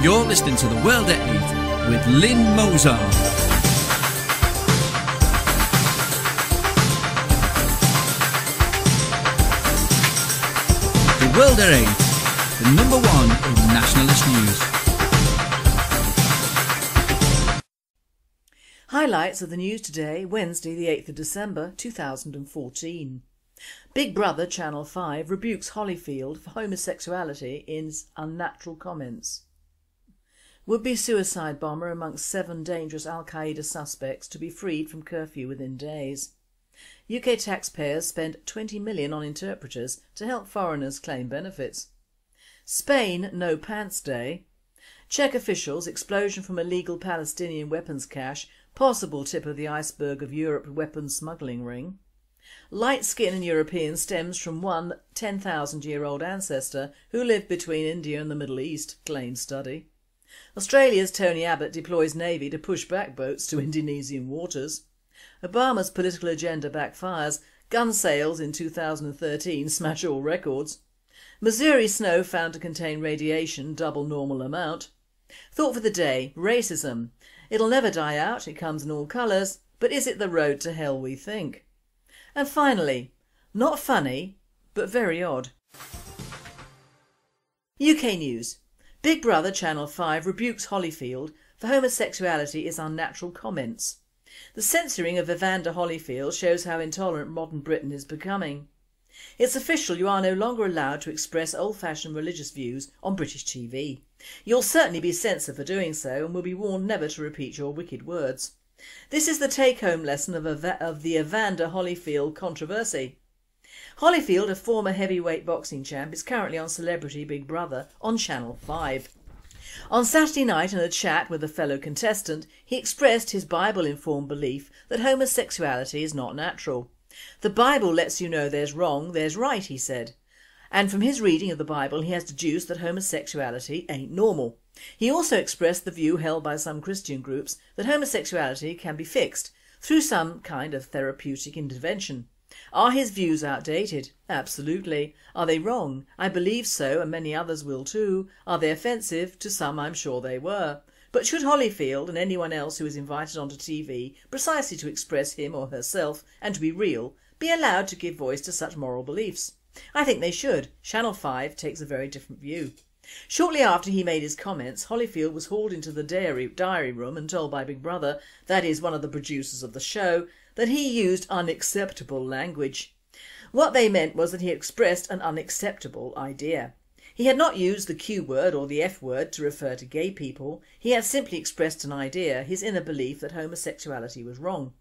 You're listening to The World at 8 with Lynn Mozart. The World at 8, the number one in nationalist news. Highlights of the news today, Wednesday the 8th of December 2014. Big Brother Channel 5 rebukes Holyfield for homosexuality in unnatural comments. Would-be suicide bomber amongst 7 dangerous Al-Qaeda suspects to be freed from curfew within days. UK taxpayers spent 20 million on interpreters to help foreigners claim benefits. Spain No Pants Day. Czech officials explosion from illegal Palestinian weapons cache, possible tip of the iceberg of Europe weapons smuggling ring. Light skin in Europeans stems from one 10,000-year-old ancestor who lived between India and the Middle East, claims study. Australia's Tony Abbott deploys Navy to push back boats to Indonesian waters. Obama's political agenda backfires, gun sales in 2013 smash all records. Missouri snow found to contain radiation, double normal amount. Thought for the day, racism. It'll never die out, it comes in all colours, but is it the road to hell we think? And finally, not funny, but very odd. UK News. Big Brother Channel 5 rebukes Holyfield for homosexuality is unnatural comments. The censoring of Evander Holyfield shows how intolerant modern Britain is becoming. It's official, you are no longer allowed to express old-fashioned religious views on British TV. You'll certainly be censored for doing so and will be warned never to repeat your wicked words. This is the take-home lesson of the Evander Holyfield controversy. Holyfield, a former heavyweight boxing champ, is currently on Celebrity Big Brother on Channel 5. On Saturday night in a chat with a fellow contestant, he expressed his Bible-informed belief that homosexuality is not natural. The Bible lets you know there's wrong, there's right, he said. And from his reading of the Bible he has deduced that homosexuality ain't normal. He also expressed the view held by some Christian groups that homosexuality can be fixed through some kind of therapeutic intervention. Are his views outdated? Absolutely. Are they wrong? I believe so, and many others will too. Are they offensive? To some I'm sure they were. But should Holyfield and anyone else who is invited onto TV precisely to express him or herself and to be real be allowed to give voice to such moral beliefs? I think they should. Channel 5 takes a very different view. Shortly after he made his comments, Holyfield was hauled into the diary room and told by Big Brother, that is one of the producers of the show, that he used unacceptable language. What they meant was that he expressed an unacceptable idea. He had not used the Q word or the F word to refer to gay people, he had simply expressed an idea, his inner belief that homosexuality was wrong.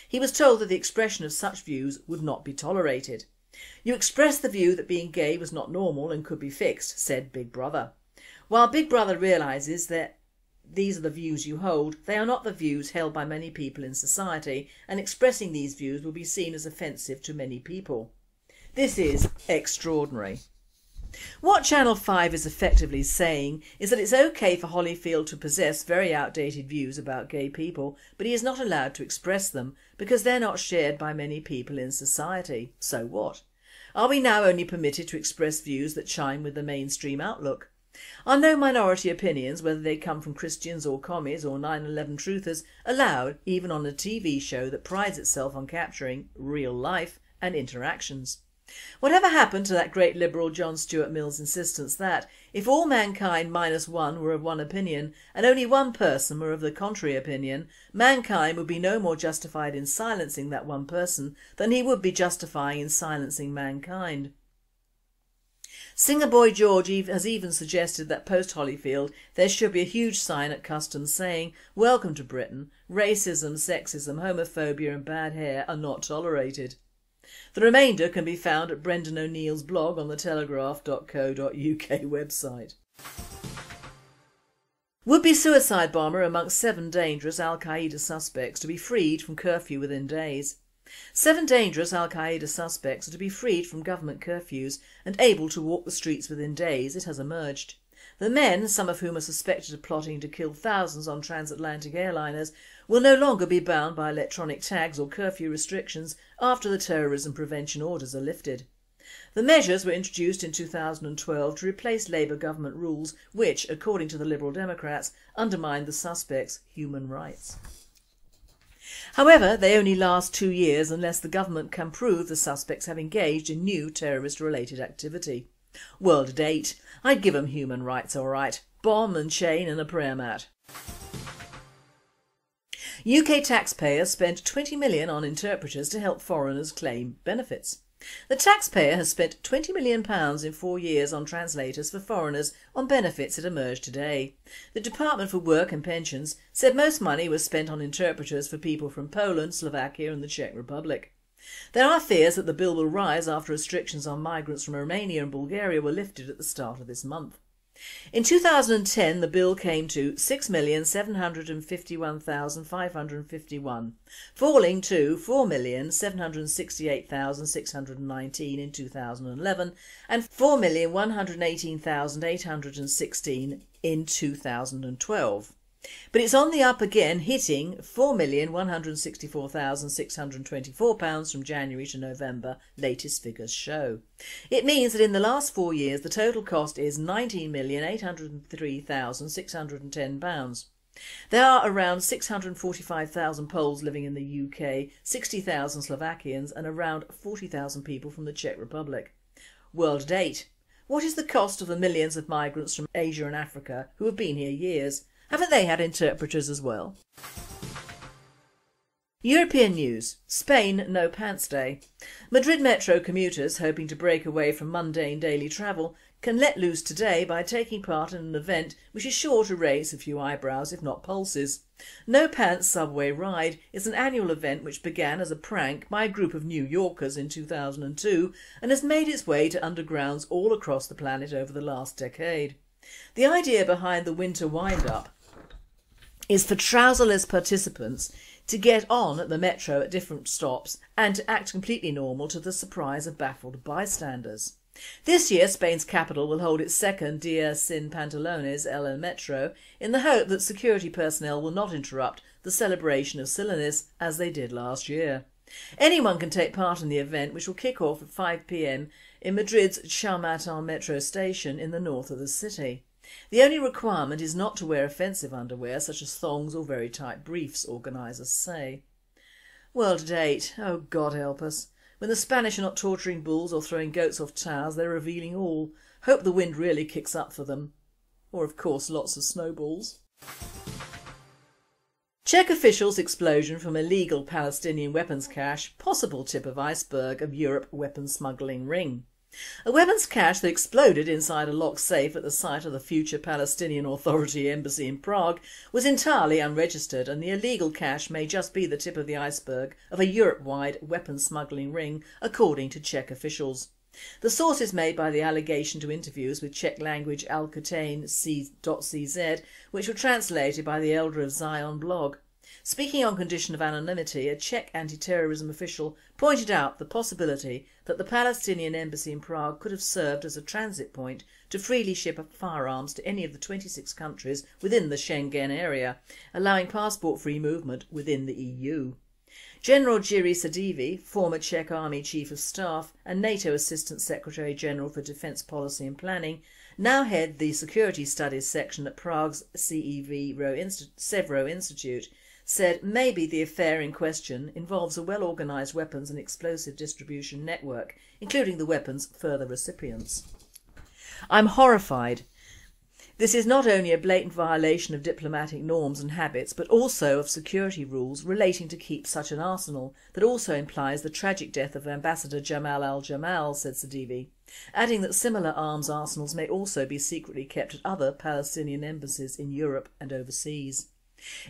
He was told that the expression of such views would not be tolerated. You expressed the view that being gay was not normal and could be fixed, said Big Brother. While Big Brother realises that these are the views you hold, they are not the views held by many people in society, and expressing these views will be seen as offensive to many people. This is extraordinary. What Channel 5 is effectively saying is that it's okay for Holyfield to possess very outdated views about gay people, but he is not allowed to express them because they're not shared by many people in society. So what? Are we now only permitted to express views that chime with the mainstream outlook? Are no minority opinions, whether they come from Christians or commies or 9/11 truthers, allowed even on a TV show that prides itself on capturing real life and interactions? Whatever happened to that great liberal John Stuart Mill's insistence that, if all mankind minus one were of one opinion and only one person were of the contrary opinion, mankind would be no more justified in silencing that one person than he would be justifying in silencing mankind? Singer Boy George has even suggested that post-Holyfield there should be a huge sign at customs saying, "Welcome to Britain, racism, sexism, homophobia and bad hair are not tolerated." The remainder can be found at Brendan O'Neill's blog on the telegraph.co.uk website. Would-be suicide bomber amongst 7 dangerous Al-Qaeda suspects to be freed from curfew within days. 7 dangerous Al-Qaeda suspects are to be freed from government curfews and able to walk the streets within days, it has emerged. The men, some of whom are suspected of plotting to kill thousands on transatlantic airliners, will no longer be bound by electronic tags or curfew restrictions after the terrorism prevention orders are lifted. The measures were introduced in 2012 to replace Labour government rules which, according to the Liberal Democrats, undermined the suspects' human rights. However, they only last 2 years unless the government can prove the suspects have engaged in new terrorist-related activity. World at 8. I'd give 'em human rights all right. Bomb and chain and a prayer mat. UK taxpayers spent £20 million on interpreters to help foreigners claim benefits. The taxpayer has spent £20 million in 4 years on translators for foreigners on benefits that emerged today. The Department for Work and Pensions said most money was spent on interpreters for people from Poland, Slovakia and the Czech Republic. There are fears that the bill will rise after restrictions on migrants from Romania and Bulgaria were lifted at the start of this month. In 2010 the bill came to 6,751,551, falling to 4,768,619 in 2011 and 4,118,816 in 2012. But it's on the up again, hitting £4,164,624 from January to November, latest figures show. It means that in the last 4 years the total cost is £19,803,610. There are around 645,000 Poles living in the UK, 60,000 Slovakians and around 40,000 people from the Czech Republic. World at 8. What is the cost of the millions of migrants from Asia and Africa who have been here years? Haven't they had interpreters as well? European news. Spain no pants day. Madrid metro commuters hoping to break away from mundane daily travel can let loose today by taking part in an event which is sure to raise a few eyebrows if not pulses. No Pants Subway Ride is an annual event which began as a prank by a group of New Yorkers in 2002 and has made its way to undergrounds all across the planet over the last decade. The idea behind the winter wind-up is for trouserless participants to get on at the metro at different stops and to act completely normal to the surprise of baffled bystanders. This year Spain's capital will hold its second Dia Sin Pantalones El Metro in the hope that security personnel will not interrupt the celebration of silliness as they did last year. Anyone can take part in the event, which will kick off at 5 p.m. in Madrid's Chamartin metro station in the north of the city. The only requirement is not to wear offensive underwear such as thongs or very tight briefs, organisers say. World at 8. Oh God help us. When the Spanish are not torturing bulls or throwing goats off towers, they're revealing all. Hope the wind really kicks up for them. Or of course lots of snowballs. Czech officials' explosion from illegal Palestinian weapons cache, possible tip of iceberg of Europe weapons smuggling ring. A weapons cache that exploded inside a locked safe at the site of the future Palestinian Authority embassy in Prague was entirely unregistered, and the illegal cache may just be the tip of the iceberg of a Europe-wide weapons smuggling ring, according to Czech officials. The source is made by the allegation to interviews with Czech language Alcatain.cz, which were translated by the Elder of Zion blog. Speaking on condition of anonymity, a Czech anti-terrorism official pointed out the possibility that the Palestinian embassy in Prague could have served as a transit point to freely ship firearms to any of the 26 countries within the Schengen area, allowing passport-free movement within the EU. General Jiří Sadivý, former Czech Army Chief of Staff and NATO Assistant Secretary General for Defence Policy and Planning, now head the Security Studies section at Prague's Severo Institute, said maybe the affair in question involves a well-organised weapons and explosive distribution network, including the weapons' further recipients. I'm horrified. This is not only a blatant violation of diplomatic norms and habits, but also of security rules relating to keep such an arsenal that also implies the tragic death of Ambassador Jamal al-Jamal, said Sadivý, adding that similar arms arsenals may also be secretly kept at other Palestinian embassies in Europe and overseas.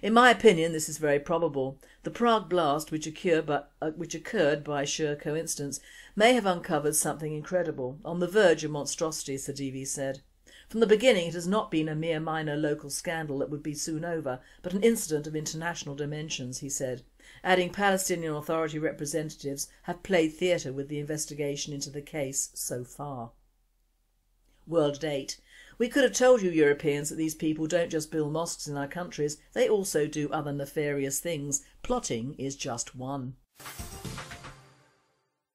In my opinion, this is very probable. The Prague blast, which occurred by sheer coincidence, may have uncovered something incredible, on the verge of monstrosity, Sadivý said. From the beginning it has not been a mere minor local scandal that would be soon over, but an incident of international dimensions, he said, adding Palestinian Authority representatives have played theatre with the investigation into the case so far. World at 8. We could have told you Europeans that these people don't just build mosques in our countries, they also do other nefarious things. Plotting is just one.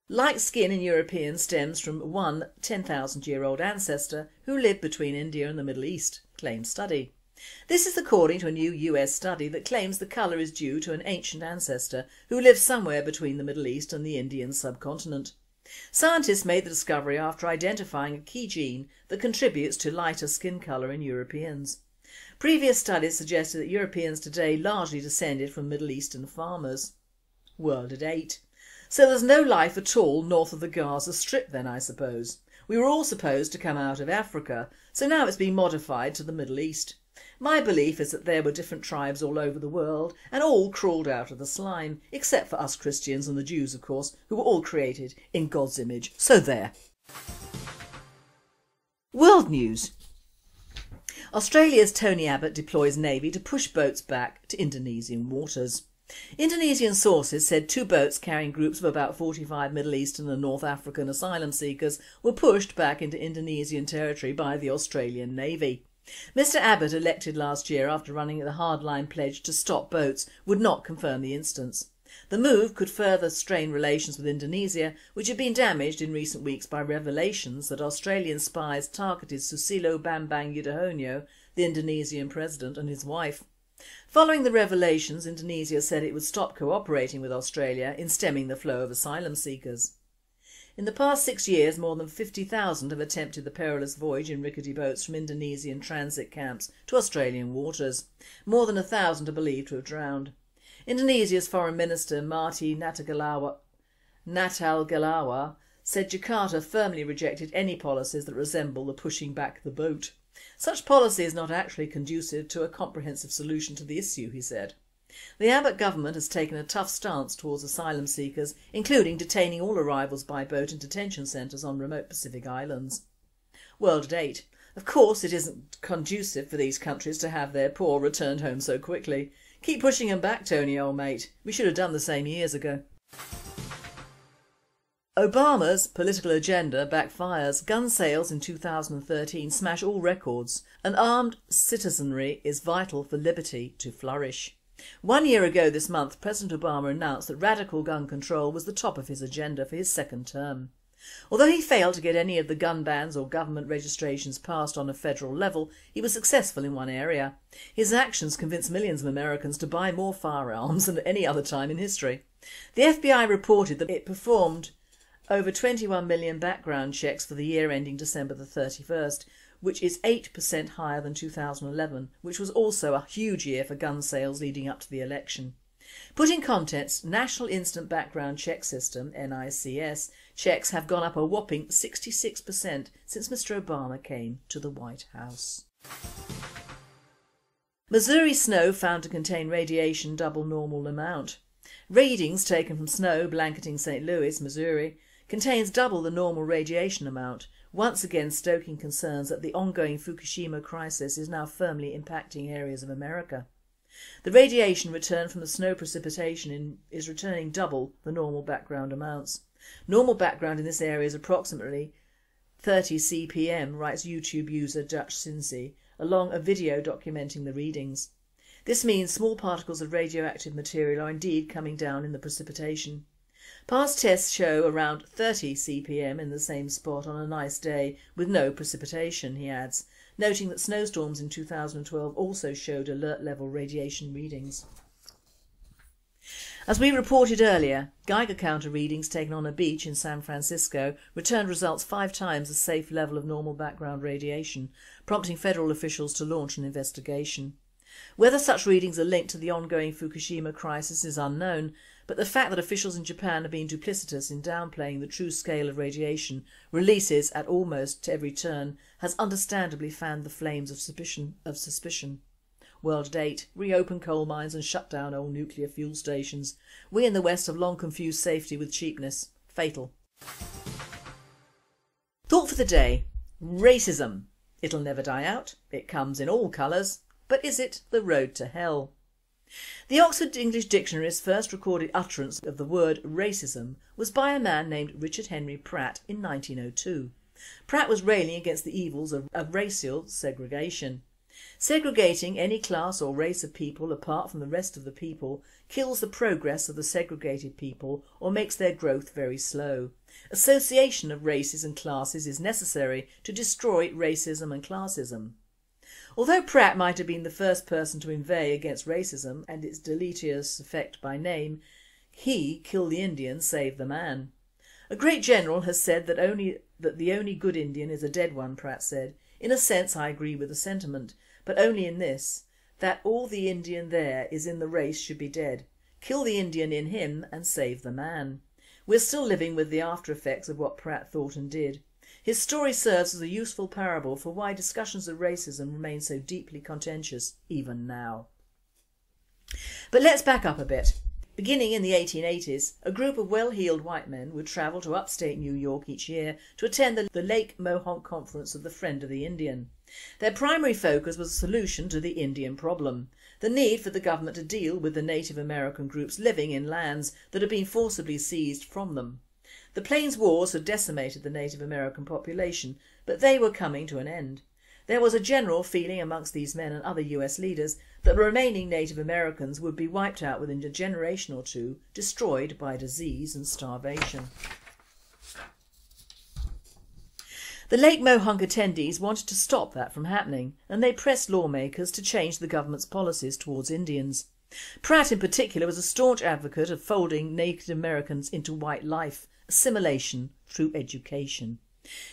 Light skin in Europeans stems from one 10,000-year-old ancestor who lived between India and the Middle East, claims study. This is according to a new US study that claims the colour is due to an ancient ancestor who lived somewhere between the Middle East and the Indian subcontinent. Scientists made the discovery after identifying a key gene that contributes to lighter skin colour in Europeans. Previous studies suggested that Europeans today largely descended from Middle Eastern farmers. World at 8. So there's no life at all north of the Gaza Strip then, I suppose. We were all supposed to come out of Africa, so now it's been modified to the Middle East. My belief is that there were different tribes all over the world and all crawled out of the slime, except for us Christians and the Jews of course, who were all created in God's image. So there. World news. Australia's Tony Abbott deploys Navy to push boats back to Indonesian waters. Indonesian sources said 2 boats carrying groups of about 45 Middle Eastern and North African asylum seekers were pushed back into Indonesian territory by the Australian Navy. Mr Abbott, elected last year after running the hardline pledge to stop boats, would not confirm the instance. The move could further strain relations with Indonesia, which had been damaged in recent weeks by revelations that Australian spies targeted Susilo Bambang Yudhoyono, the Indonesian president, and his wife. Following the revelations, Indonesia said it would stop cooperating with Australia in stemming the flow of asylum seekers. In the past 6 years, more than 50,000 have attempted the perilous voyage in rickety boats from Indonesian transit camps to Australian waters. More than 1,000 are believed to have drowned. Indonesia's Foreign Minister Marty Natalegawa said Jakarta firmly rejected any policies that resemble the pushing back the boat. Such policy is not actually conducive to a comprehensive solution to the issue, he said. The Abbott government has taken a tough stance towards asylum seekers, including detaining all arrivals by boat in detention centres on remote Pacific islands. World at 8. Of course it isn't conducive for these countries to have their poor returned home so quickly. Keep pushing them back, Tony, old mate. We should have done the same years ago. Obama's political agenda backfires. Gun sales in 2013 smash all records. An armed citizenry is vital for liberty to flourish. 1 year ago this month, President Obama announced that radical gun control was the top of his agenda for his second term. Although he failed to get any of the gun bans or government registrations passed on a federal level, he was successful in one area. His actions convinced millions of Americans to buy more firearms than at any other time in history. The FBI reported that it performed over 21 million background checks for the year ending December the 31st, which is 8% higher than 2011, which was also a huge year for gun sales leading up to the election. Put in context, National Instant Background Check System (NICS) checks have gone up a whopping 66% since Mr Obama came to the White House. Missouri snow found to contain radiation double normal amount. Readings taken from snow blanketing St Louis, Missouri, contains double the normal radiation amount, once again stoking concerns that the ongoing Fukushima crisis is now firmly impacting areas of America. The radiation returned from the snow precipitation is returning double the normal background amounts. Normal background in this area is approximately 30 cpm, writes YouTube user Dutch Cincy, along a video documenting the readings. This means small particles of radioactive material are indeed coming down in the precipitation. Past tests show around 30 cpm in the same spot on a nice day with no precipitation, he adds, noting that snowstorms in 2012 also showed alert level radiation readings. As we reported earlier, Geiger counter readings taken on a beach in San Francisco returned results 5 times the safe level of normal background radiation, prompting federal officials to launch an investigation. Whether such readings are linked to the ongoing Fukushima crisis is unknown, but the fact that officials in Japan have been duplicitous in downplaying the true scale of radiation releases at almost every turn has understandably fanned the flames of suspicion. World at 8. Reopen coal mines and shut down old nuclear fuel stations. We in the West have long confused safety with cheapness. Fatal. Thought for the day. Racism. It'll never die out. It comes in all colours. But is it the road to hell? The Oxford English Dictionary's first recorded utterance of the word racism was by a man named Richard Henry Pratt in 1902. Pratt was railing against the evils of racial segregation. Segregating any class or race of people apart from the rest of the people kills the progress of the segregated people or makes their growth very slow. Association of races and classes is necessary to destroy racism and classism. Although Pratt might have been the first person to inveigh against racism and its deleterious effect by name, he, kill the Indian, save the man. A great general has said that the only good Indian is a dead one, Pratt said. In a sense I agree with the sentiment, but only in this, that all the Indian there is in the race should be dead. Kill the Indian in him and save the man. We're still living with the after effects of what Pratt thought and did. His story serves as a useful parable for why discussions of racism remain so deeply contentious even now. But let's back up a bit. Beginning in the 1880s, a group of well-heeled white men would travel to upstate New York each year to attend the Lake Mohonk Conference of the Friend of the Indian. Their primary focus was a solution to the Indian problem, the need for the government to deal with the Native American groups living in lands that had been forcibly seized from them. The Plains Wars had decimated the Native American population, but they were coming to an end. There was a general feeling amongst these men and other US leaders that the remaining Native Americans would be wiped out within a generation or two, destroyed by disease and starvation. The Lake Mohonk attendees wanted to stop that from happening, and they pressed lawmakers to change the government's policies towards Indians. Pratt in particular was a staunch advocate of folding Native Americans into white life, assimilation through education.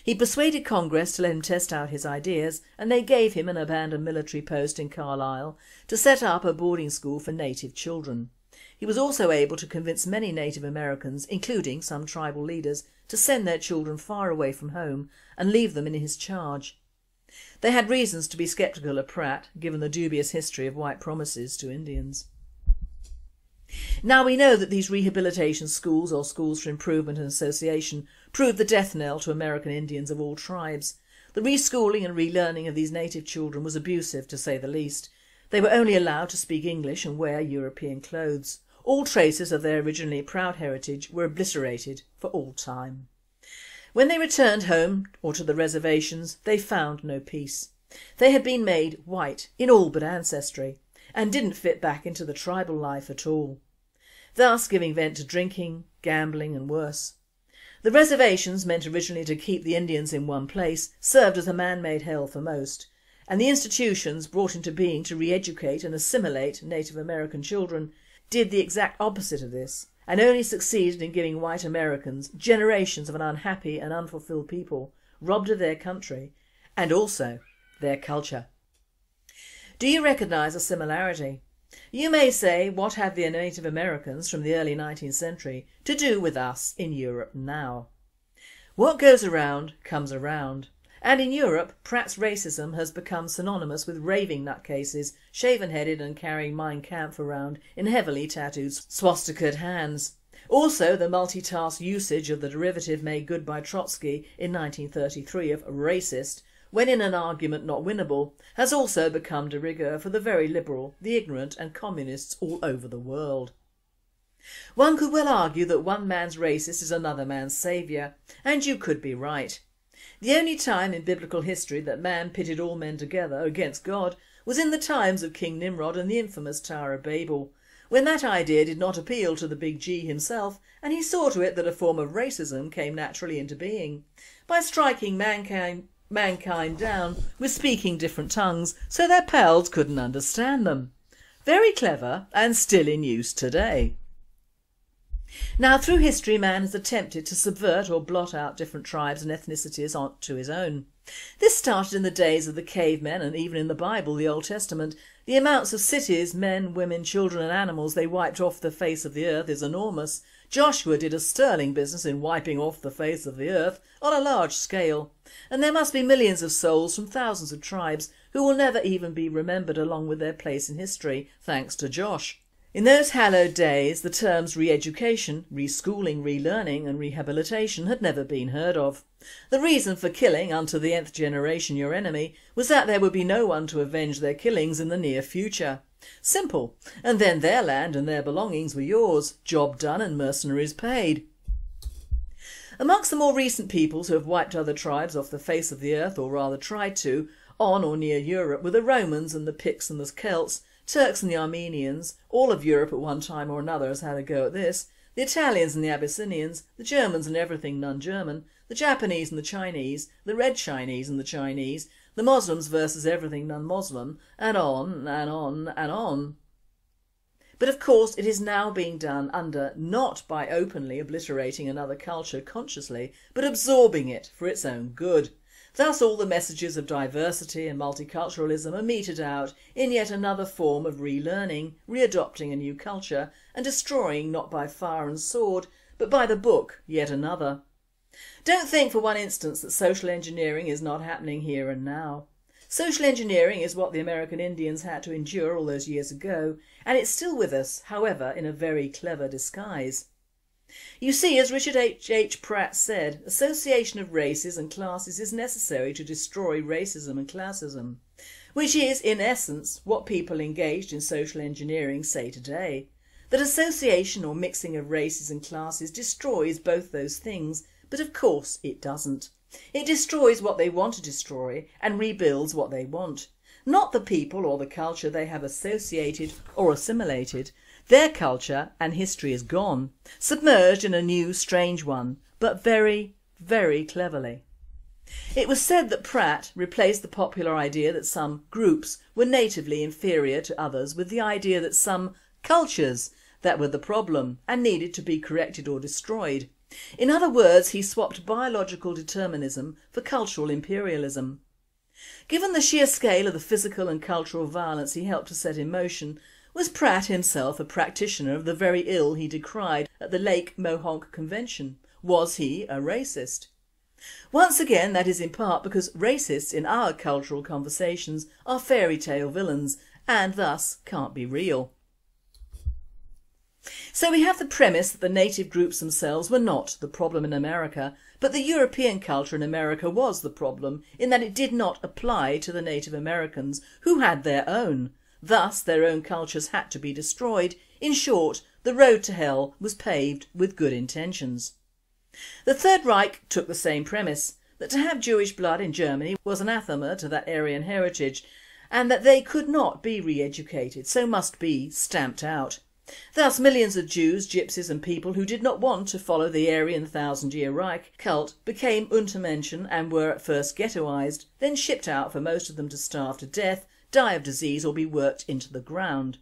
He persuaded Congress to let him test out his ideas, and they gave him an abandoned military post in Carlisle to set up a boarding school for native children. He was also able to convince many Native Americans, including some tribal leaders, to send their children far away from home and leave them in his charge. They had reasons to be sceptical of Pratt, given the dubious history of white promises to Indians. Now we know that these rehabilitation schools, or schools for improvement and association, proved the death knell to American Indians of all tribes. The reschooling and relearning of these native children was abusive, to say the least. They were only allowed to speak English and wear European clothes. All traces of their originally proud heritage were obliterated for all time. When they returned home or to the reservations, they found no peace. They had been made white in all but ancestry, and didn't fit back into the tribal life at all, thus giving vent to drinking, gambling and worse. The reservations, meant originally to keep the Indians in one place, served as a man-made hell for most, and the institutions brought into being to re-educate and assimilate Native American children did the exact opposite of this, and only succeeded in giving white Americans generations of an unhappy and unfulfilled people, robbed of their country and also their culture. Do you recognise a similarity? You may say, what have the Native Americans from the early 19th century to do with us in Europe now? What goes around comes around, and in Europe Pratt's racism has become synonymous with raving nutcases, shaven-headed and carrying Mein Kampf around in heavily tattooed swastikaed hands. Also the multitask usage of the derivative made good by Trotsky in 1933 of racist, when in an argument not winnable, has also become de rigueur for the very liberal, the ignorant and communists all over the world. One could well argue that one man's racist is another man's saviour, and you could be right. The only time in biblical history that man pitted all men together against God was in the times of King Nimrod and the infamous Tower of Babel, when that idea did not appeal to the big G himself, and he saw to it that a form of racism came naturally into being, by striking mankind down with speaking different tongues so their pals couldn't understand them. Very clever and still in use today. Now through history man has attempted to subvert or blot out different tribes and ethnicities onto his own. This started in the days of the cavemen, and even in the Bible, the Old Testament, the amounts of cities, men, women, children and animals they wiped off the face of the earth is enormous. Joshua did a sterling business in wiping off the face of the earth on a large scale, and there must be millions of souls from thousands of tribes who will never even be remembered along with their place in history, thanks to Josh. In those hallowed days the terms re-education, reschooling, relearning and rehabilitation had never been heard of. The reason for killing unto the nth generation your enemy was that there would be no one to avenge their killings in the near future. Simple, and then their land and their belongings were yours, job done and mercenaries paid. Amongst the more recent peoples who have wiped other tribes off the face of the earth, or rather tried to, On or near Europe were the Romans and the Picts and the Celts, Turks and the Armenians, all of Europe at one time or another has had a go at this, the Italians and the Abyssinians, the Germans and everything non-German, the Japanese and the Chinese, the Red Chinese and the Chinese, the Muslims versus everything non-Muslim, and on and on and on. But of course it is now being done not by openly obliterating another culture consciously, but absorbing it for its own good. Thus all the messages of diversity and multiculturalism are meted out in yet another form of relearning, readopting a new culture and destroying not by fire and sword but by the book yet another. Don't think for one instance that social engineering is not happening here and now. Social engineering is what the American Indians had to endure all those years ago, and it's still with us, however in a very clever disguise. You see, as Richard H. Pratt said, association of races and classes is necessary to destroy racism and classism, which is, in essence, what people engaged in social engineering say today, that association or mixing of races and classes destroys both those things, but of course it doesn't. It destroys what they want to destroy and rebuilds what they want, not the people or the culture they have associated or assimilated. Their culture and history is gone, submerged in a new strange one, but very, very cleverly. It was said that Pratt replaced the popular idea that some groups were natively inferior to others with the idea that some cultures that were the problem and needed to be corrected or destroyed. In other words, he swapped biological determinism for cultural imperialism. Given the sheer scale of the physical and cultural violence he helped to set in motion, was Pratt himself a practitioner of the very ill he decried at the Lake Mohonk Convention? Was he a racist? Once again, that is in part because racists in our cultural conversations are fairy tale villains and thus can't be real. So we have the premise that the native groups themselves were not the problem in America, but the European culture in America was the problem in that it did not apply to the Native Americans who had their own. Thus their own cultures had to be destroyed. In short, the road to hell was paved with good intentions. The Third Reich took the same premise, that to have Jewish blood in Germany was anathema to that Aryan heritage and that they could not be re-educated, so must be stamped out. Thus millions of Jews, Gypsies and people who did not want to follow the Aryan thousand-year Reich cult became Untermenschen and were at first ghettoised, then shipped out for most of them to starve to death, die of disease or be worked into the ground.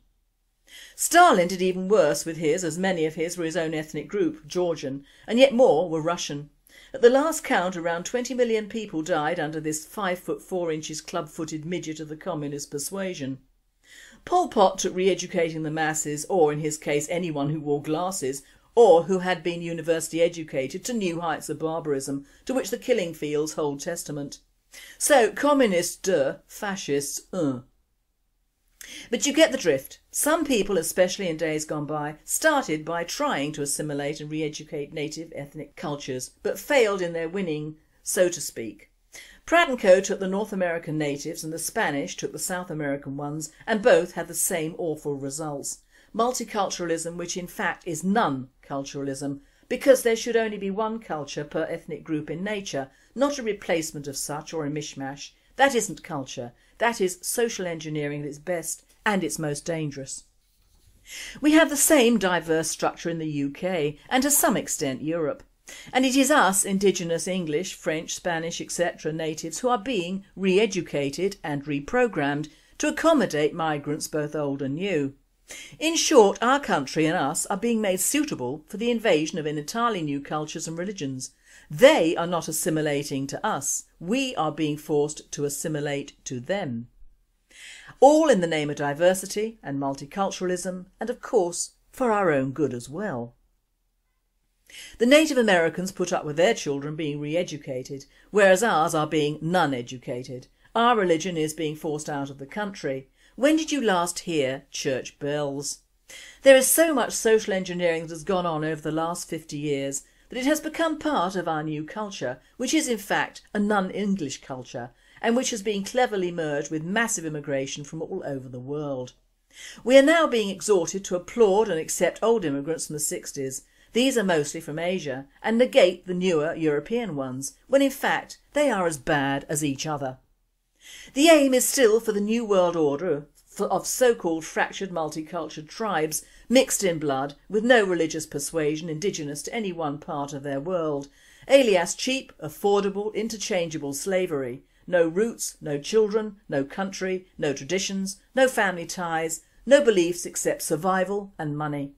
Stalin did even worse with his, as many of his were his own ethnic group, Georgian, and yet more were Russian. At the last count around 20 million people died under this 5 foot 4 inches club-footed midget of the communist persuasion. Pol Pot took re-educating the masses, or in his case anyone who wore glasses or who had been university educated, to new heights of barbarism to which the killing fields hold testament. So communists fascists But you get the drift. Some people, especially in days gone by, started by trying to assimilate and re-educate native ethnic cultures, but failed in their winning, so to speak. Pratt & Co took the North American natives and the Spanish took the South American ones, and both had the same awful results. Multiculturalism, which in fact is non-culturalism, because there should only be one culture per ethnic group in nature, not a replacement of such or a mishmash. That isn't culture, that is social engineering at its best and its most dangerous. We have the same diverse structure in the UK and to some extent Europe. And it is us indigenous English, French, Spanish, etc. natives who are being re-educated and reprogrammed to accommodate migrants both old and new. In short, our country and us are being made suitable for the invasion of entirely new cultures and religions. They are not assimilating to us, we are being forced to assimilate to them. All in the name of diversity and multiculturalism and of course for our own good as well. The Native Americans put up with their children being re-educated, whereas ours are being none-educated. Our religion is being forced out of the country. When did you last hear church bells? There is so much social engineering that has gone on over the last 50 years that it has become part of our new culture, which is in fact a non-English culture and which has been cleverly merged with massive immigration from all over the world. We are now being exhorted to applaud and accept old immigrants from the 60s. These are mostly from Asia and negate the newer European ones, when in fact they are as bad as each other. The aim is still for the New World Order of so-called fractured multicultural tribes mixed in blood with no religious persuasion indigenous to any one part of their world, alias cheap, affordable, interchangeable slavery, no roots, no children, no country, no traditions, no family ties, no beliefs except survival and money.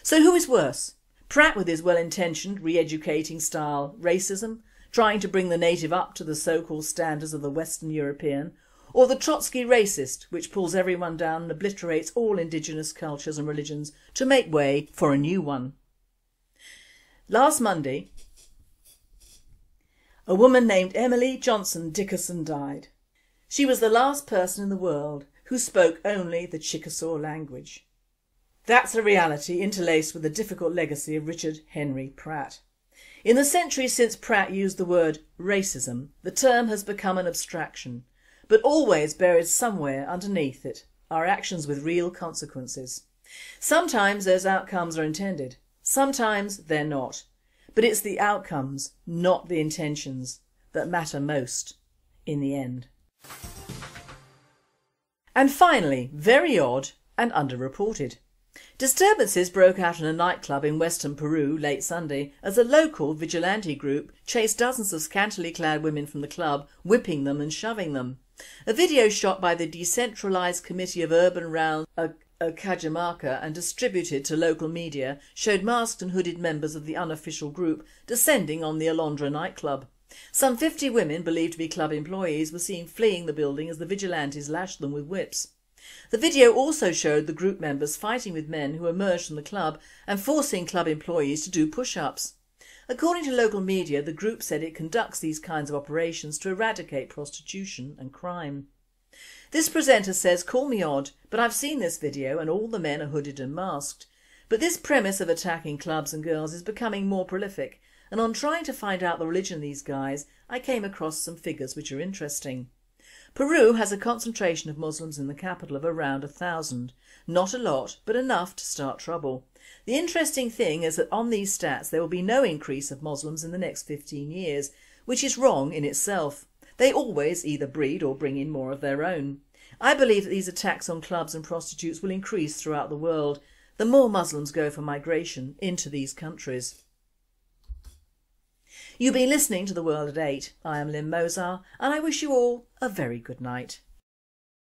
So who is worse? Pratt with his well-intentioned re-educating style racism, trying to bring the native up to the so-called standards of the Western European, or the Trotsky racist which pulls everyone down and obliterates all indigenous cultures and religions to make way for a new one. Last Monday, a woman named Emily Johnson Dickerson died. She was the last person in the world who spoke only the Chickasaw language. That's a reality interlaced with the difficult legacy of Richard Henry Pratt. In the centuries since Pratt used the word racism, the term has become an abstraction, but always buried somewhere underneath it are actions with real consequences. Sometimes those outcomes are intended, sometimes they're not, but it's the outcomes, not the intentions, that matter most in the end. And finally, very odd and underreported. Disturbances broke out in a nightclub in western Peru late Sunday as a local vigilante group chased dozens of scantily clad women from the club, whipping them and shoving them. A video shot by the Decentralised Committee of Urban Rounds Cajamarca and distributed to local media showed masked and hooded members of the unofficial group descending on the Alondra nightclub. Some 50 women believed to be club employees were seen fleeing the building as the vigilantes lashed them with whips. The video also showed the group members fighting with men who emerged from the club and forcing club employees to do push-ups. According to local media, the group said it conducts these kinds of operations to eradicate prostitution and crime. This presenter says, "Call me odd, but I've seen this video and all the men are hooded and masked." But this premise of attacking clubs and girls is becoming more prolific, and on trying to find out the religion of these guys, I came across some figures which are interesting. Peru has a concentration of Muslims in the capital of around 1,000. Not a lot, but enough to start trouble. The interesting thing is that on these stats there will be no increase of Muslims in the next 15 years, which is wrong in itself. They always either breed or bring in more of their own. I believe that these attacks on clubs and prostitutes will increase throughout the world, the more Muslims go for migration into these countries. You've been listening to The World at 8. I am Lynn Mozar and I wish you all a very good night.